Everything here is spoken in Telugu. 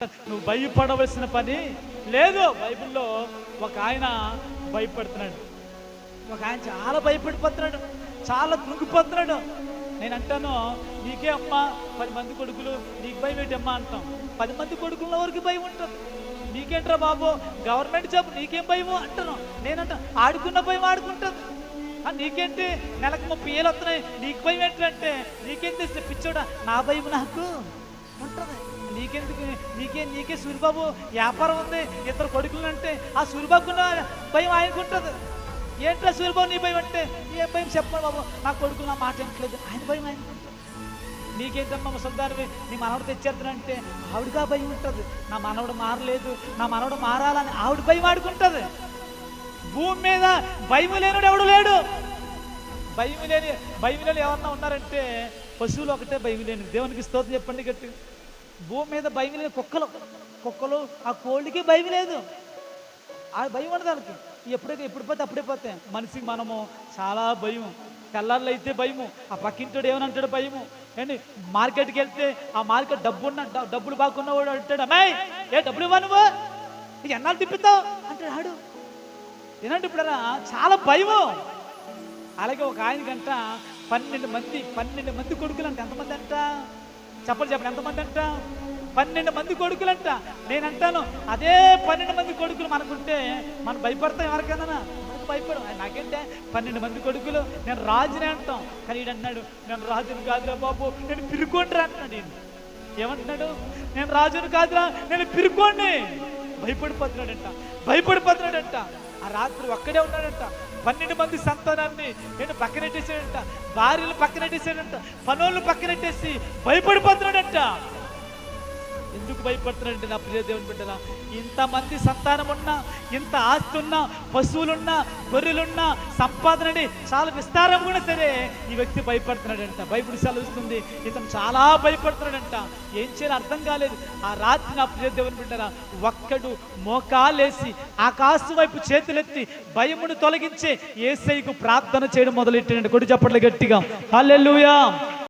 నువ్వు భయపడవలసిన పని లేదు. బైబిల్లో ఒక ఆయన భయపడుతున్నాడు, ఒక ఆయన చాలా భయపడిపోతున్నాడు, చాలా కృంగిపోతున్నాడు. నేను అంటాను, నీకే అమ్మా 10 మంది కొడుకులు, నీకు భయం ఏంటమ్మా అంటాం. 10 మంది కొడుకుల వరకు భయం ఉంటుంది. నీకేంట్రా బాబు గవర్నమెంట్ జాబ్, నీకేం భయము అంటాను. నేనంటా ఆడుకున్న భయం ఆడుకుంటుంది. నీకేంటి నెలకు 30,000 వస్తున్నాయి, నీకు భయం ఏంటంటే నీకేం తెస్తే పిచ్చోడా, నా భయం నాకు ఉంటుంది. నీకెందుకు, నీకే సూరిబాబు వ్యాపారం ఉంది, 2 కొడుకులు అంటే ఆ సూరిబాబుకున్న భయం ఆయనకుంటుంది. ఏంట్రా సూరిబాబు నీ భయం అంటే, ఏ భయం చెప్పను బాబు, నా కొడుకులు నా మాట వినట్లేదు, ఆయన భయం ఆయనకుంటుంది. నీకేంటమ్మా ముసల్దానివి, నీ మనవడు తెచ్చేద్దనంటే ఆవిడగా భయం ఉంటుంది. నా మనవడు మారలేదు, నా మనవడు మారాలని ఆవిడ భయం ఆడుకుంటుంది. భూమి మీద భయం లేనుడు ఎవడు లేడు. భయం లేని ఎవరన్నా ఉన్నారంటే పశువులు ఒకటే భయం లేని. దేవునికి స్తోత్రం చెప్పండి గట్టి. భూమి మీద భయం లేని కుక్కలు ఆ కోళ్ళకి భయం లేదు. ఆ భయం ఉండదు దానికి. ఎప్పుడు పోతే అప్పుడే పోతే. మనిషికి మనము చాలా భయం. తెల్లారులు అయితే భయము, ఆ పక్కింటాడు ఏమనంటాడు భయము. అండి మార్కెట్కి వెళ్తే ఆ మార్కెట్ డబ్బులు బాగున్నవాడు అంటాడు, అమ్మాయి ఏ డబ్బులు ఇవ్వ నువ్వు, ఎన్నాళ్ళు తిప్పుతావు అంటాడు ఆడు. ఏనంటే ఇప్పుడరా చాలా భయము. అలాగే ఒక ఆయనకంట 12 మంది కొడుకులు అంట. ఎంతమంది అంట చెప్పండి ఎంతమంది అంట? 12 మంది కొడుకులు అంట. నేనంటాను, అదే 12 మంది కొడుకులు మనకుంటే మనం భయపడతాం. ఎవరికైనా మనకు భయపడం. నాకంటే 12 మంది కొడుకులు, నేను రాజునే అంటాం. కానీ ఈడు అంటున్నాడు, నేను రాజును కాదురా బాబు, నేను పిరుకోండిరా అంటున్నాడు. ఈయన ఏమంటున్నాడు, నేను రాజును కాదురా, నేను పిరుకోండి. భయపడిపోతున్నాడంట. ఆ రాత్రి ఒక్కడే ఉన్నాడంట. 12 మంది సంతానాన్ని నేను పక్కనెట్టేసాడంట, భార్యలు పక్కనెట్టేసాడంట, పనులను పక్కనెట్టేసి భయపడిపోతున్నాడంట. ఎందుకు భయపడుతున్నాడంటే నా ప్రియ దేవుని బిడ్డలా, ఇంతమంది సంతానం ఉన్నా, ఇంత ఆస్తి ఉన్నా, పశువులున్నా, గొర్రెలున్నా, సంపాదనని చాలా విస్తారం కూడా సరే ఈ వ్యక్తి భయపడుతున్నాడంట. బైబిల్ సెలవుస్తుంది ఇతను చాలా భయపడుతున్నాడంట. ఏం చేయాలో అర్థం కాలేదు. ఆ రాత్రి నా ప్రియ దేవుని బిడ్డలా ఒక్కడు మోకాలేసి ఆకాశం వైపు చేతులెత్తి భయమును తొలగించే యేసయ్యకు ప్రార్థన చేయడం మొదలెట్టాడంట. కొడి చప్పట్లు గట్టిగా హల్లెలూయా.